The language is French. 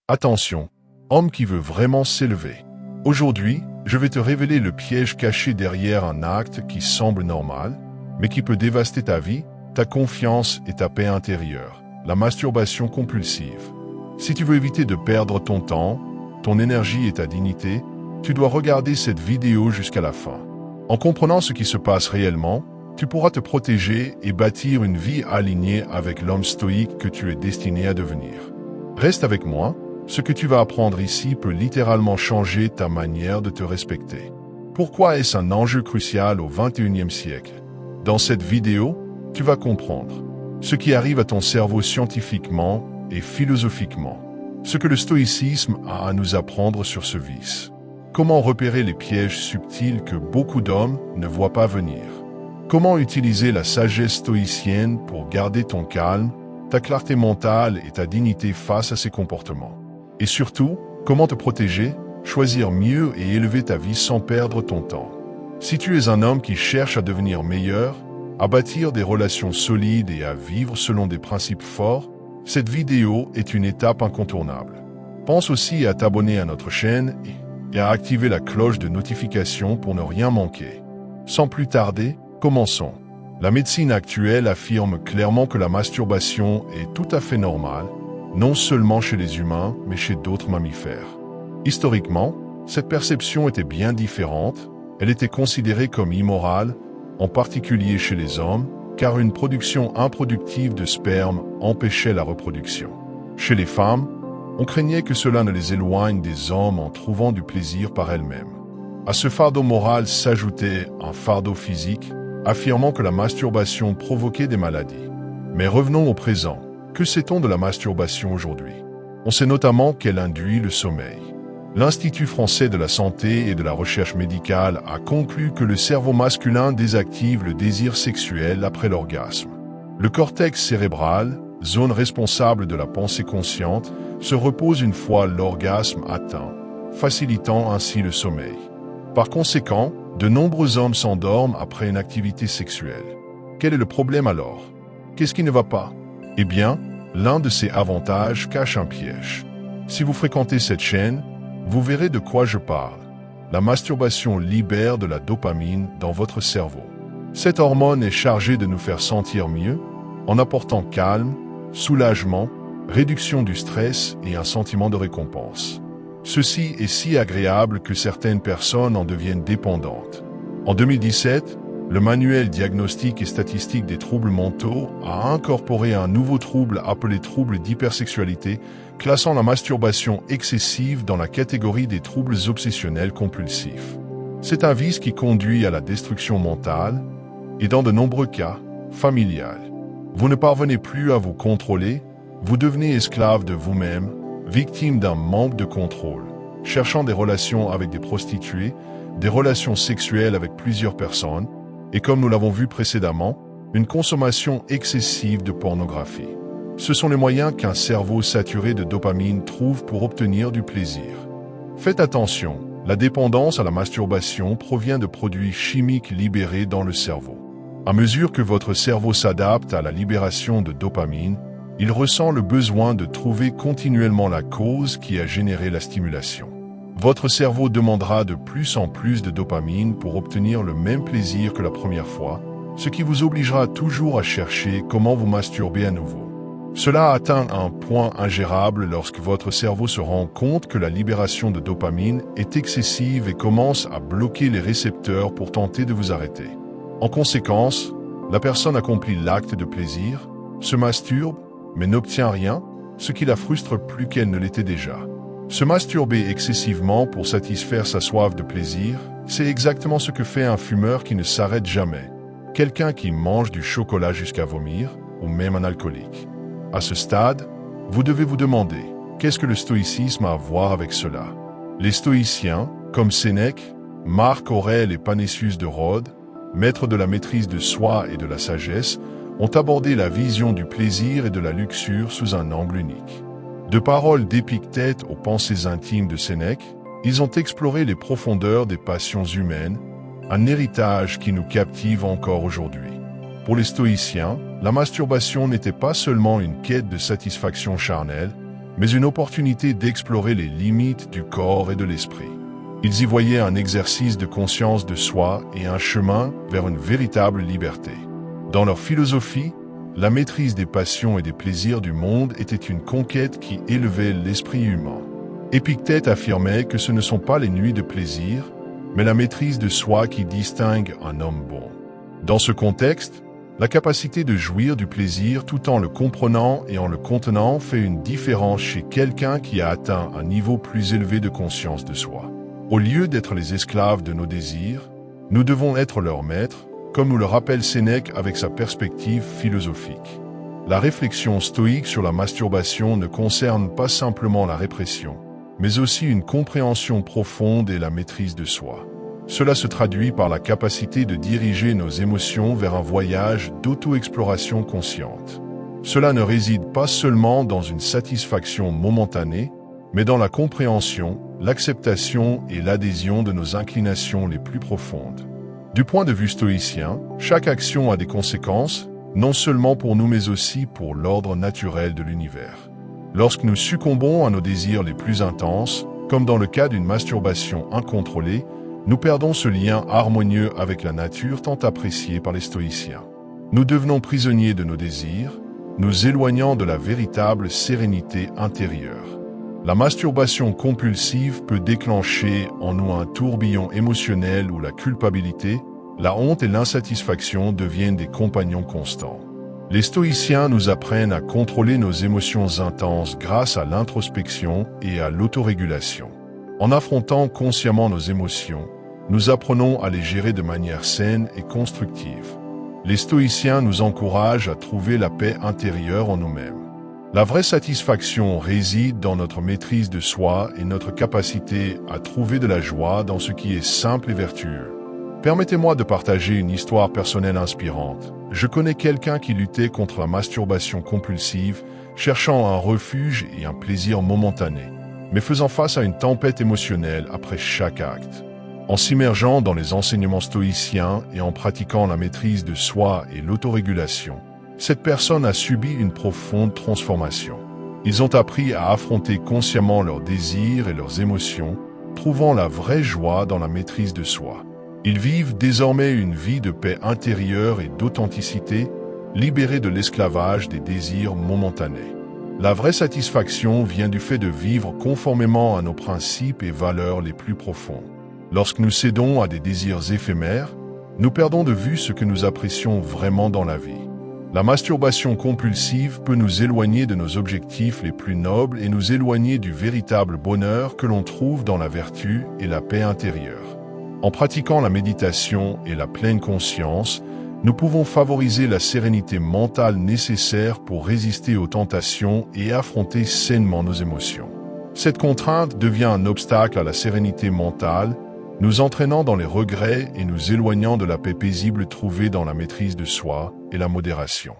Attention, homme qui veut vraiment s'élever. Aujourd'hui, je vais te révéler le piège caché derrière un acte qui semble normal, mais qui peut dévaster ta vie, ta confiance et ta paix intérieure, la masturbation compulsive. Si tu veux éviter de perdre ton temps, ton énergie et ta dignité, tu dois regarder cette vidéo jusqu'à la fin. En comprenant ce qui se passe réellement, tu pourras te protéger et bâtir une vie alignée avec l'homme stoïque que tu es destiné à devenir. Reste avec moi, ce que tu vas apprendre ici peut littéralement changer ta manière de te respecter. Pourquoi est-ce un enjeu crucial au XXIe siècle? Dans cette vidéo, tu vas comprendre ce qui arrive à ton cerveau scientifiquement et philosophiquement, ce que le stoïcisme a à nous apprendre sur ce vice, comment repérer les pièges subtils que beaucoup d'hommes ne voient pas venir, comment utiliser la sagesse stoïcienne pour garder ton calme, ta clarté mentale et ta dignité face à ces comportements. Et surtout, comment te protéger, choisir mieux et élever ta vie sans perdre ton temps. Si tu es un homme qui cherche à devenir meilleur, à bâtir des relations solides et à vivre selon des principes forts, cette vidéo est une étape incontournable. Pense aussi à t'abonner à notre chaîne et à activer la cloche de notification pour ne rien manquer. Sans plus tarder, commençons. La médecine actuelle affirme clairement que la masturbation est tout à fait normale, non seulement chez les humains, mais chez d'autres mammifères. Historiquement, cette perception était bien différente, elle était considérée comme immorale, en particulier chez les hommes, car une production improductive de sperme empêchait la reproduction. Chez les femmes, on craignait que cela ne les éloigne des hommes en trouvant du plaisir par elles-mêmes. À ce fardeau moral s'ajoutait un fardeau physique, affirmant que la masturbation provoquait des maladies. Mais revenons au présent. Que sait-on de la masturbation aujourd'hui? On sait notamment qu'elle induit le sommeil. L'Institut français de la santé et de la recherche médicale a conclu que le cerveau masculin désactive le désir sexuel après l'orgasme. Le cortex cérébral, zone responsable de la pensée consciente, se repose une fois l'orgasme atteint, facilitant ainsi le sommeil. Par conséquent, de nombreux hommes s'endorment après une activité sexuelle. Quel est le problème alors? Qu'est-ce qui ne va pas? Eh bien, l'un de ces avantages cache un piège. Si vous fréquentez cette chaîne, vous verrez de quoi je parle. La masturbation libère de la dopamine dans votre cerveau. Cette hormone est chargée de nous faire sentir mieux, en apportant calme, soulagement, réduction du stress et un sentiment de récompense. Ceci est si agréable que certaines personnes en deviennent dépendantes. En 2017, le manuel diagnostique et statistique des troubles mentaux a incorporé un nouveau trouble appelé trouble d'hypersexualité, classant la masturbation excessive dans la catégorie des troubles obsessionnels compulsifs. C'est un vice qui conduit à la destruction mentale et, dans de nombreux cas, familiale. Vous ne parvenez plus à vous contrôler, vous devenez esclave de vous-même, victime d'un manque de contrôle, cherchant des relations avec des prostituées, des relations sexuelles avec plusieurs personnes, et comme nous l'avons vu précédemment, une consommation excessive de pornographie. Ce sont les moyens qu'un cerveau saturé de dopamine trouve pour obtenir du plaisir. Faites attention, la dépendance à la masturbation provient de produits chimiques libérés dans le cerveau. À mesure que votre cerveau s'adapte à la libération de dopamine, il ressent le besoin de trouver continuellement la cause qui a généré la stimulation. Votre cerveau demandera de plus en plus de dopamine pour obtenir le même plaisir que la première fois, ce qui vous obligera toujours à chercher comment vous masturber à nouveau. Cela atteint un point ingérable lorsque votre cerveau se rend compte que la libération de dopamine est excessive et commence à bloquer les récepteurs pour tenter de vous arrêter. En conséquence, la personne accomplit l'acte de plaisir, se masturbe, mais n'obtient rien, ce qui la frustre plus qu'elle ne l'était déjà. Se masturber excessivement pour satisfaire sa soif de plaisir, c'est exactement ce que fait un fumeur qui ne s'arrête jamais, quelqu'un qui mange du chocolat jusqu'à vomir, ou même un alcoolique. À ce stade, vous devez vous demander, qu'est-ce que le stoïcisme a à voir avec cela? Les stoïciens, comme Sénèque, Marc Aurèle et Panétius de Rhodes, maîtres de la maîtrise de soi et de la sagesse, ont abordé la vision du plaisir et de la luxure sous un angle unique. De paroles d'Épictète aux pensées intimes de Sénèque, ils ont exploré les profondeurs des passions humaines, un héritage qui nous captive encore aujourd'hui. Pour les stoïciens, la masturbation n'était pas seulement une quête de satisfaction charnelle, mais une opportunité d'explorer les limites du corps et de l'esprit. Ils y voyaient un exercice de conscience de soi et un chemin vers une véritable liberté. Dans leur philosophie, la maîtrise des passions et des plaisirs du monde était une conquête qui élevait l'esprit humain. Épictète affirmait que ce ne sont pas les nuits de plaisir, mais la maîtrise de soi qui distingue un homme bon. Dans ce contexte, la capacité de jouir du plaisir tout en le comprenant et en le contenant fait une différence chez quelqu'un qui a atteint un niveau plus élevé de conscience de soi. Au lieu d'être les esclaves de nos désirs, nous devons être leurs maîtres, comme nous le rappelle Sénèque avec sa perspective philosophique. La réflexion stoïque sur la masturbation ne concerne pas simplement la répression, mais aussi une compréhension profonde et la maîtrise de soi. Cela se traduit par la capacité de diriger nos émotions vers un voyage d'auto-exploration consciente. Cela ne réside pas seulement dans une satisfaction momentanée, mais dans la compréhension, l'acceptation et l'adhésion de nos inclinations les plus profondes. Du point de vue stoïcien, chaque action a des conséquences, non seulement pour nous mais aussi pour l'ordre naturel de l'univers. Lorsque nous succombons à nos désirs les plus intenses, comme dans le cas d'une masturbation incontrôlée, nous perdons ce lien harmonieux avec la nature tant apprécié par les stoïciens. Nous devenons prisonniers de nos désirs, nous éloignant de la véritable sérénité intérieure. La masturbation compulsive peut déclencher en nous un tourbillon émotionnel où la culpabilité, la honte et l'insatisfaction deviennent des compagnons constants. Les stoïciens nous apprennent à contrôler nos émotions intenses grâce à l'introspection et à l'autorégulation. En affrontant consciemment nos émotions, nous apprenons à les gérer de manière saine et constructive. Les stoïciens nous encouragent à trouver la paix intérieure en nous-mêmes. La vraie satisfaction réside dans notre maîtrise de soi et notre capacité à trouver de la joie dans ce qui est simple et vertueux. Permettez-moi de partager une histoire personnelle inspirante. Je connais quelqu'un qui luttait contre la masturbation compulsive, cherchant un refuge et un plaisir momentané, mais faisant face à une tempête émotionnelle après chaque acte. En s'immergeant dans les enseignements stoïciens et en pratiquant la maîtrise de soi et l'autorégulation, cette personne a subi une profonde transformation. Ils ont appris à affronter consciemment leurs désirs et leurs émotions, trouvant la vraie joie dans la maîtrise de soi. Ils vivent désormais une vie de paix intérieure et d'authenticité, libérés de l'esclavage des désirs momentanés. La vraie satisfaction vient du fait de vivre conformément à nos principes et valeurs les plus profonds. Lorsque nous cédons à des désirs éphémères, nous perdons de vue ce que nous apprécions vraiment dans la vie. La masturbation compulsive peut nous éloigner de nos objectifs les plus nobles et nous éloigner du véritable bonheur que l'on trouve dans la vertu et la paix intérieure. En pratiquant la méditation et la pleine conscience, nous pouvons favoriser la sérénité mentale nécessaire pour résister aux tentations et affronter sainement nos émotions. Cette contrainte devient un obstacle à la sérénité mentale, nous entraînant dans les regrets et nous éloignant de la paix paisible trouvée dans la maîtrise de soi et la modération.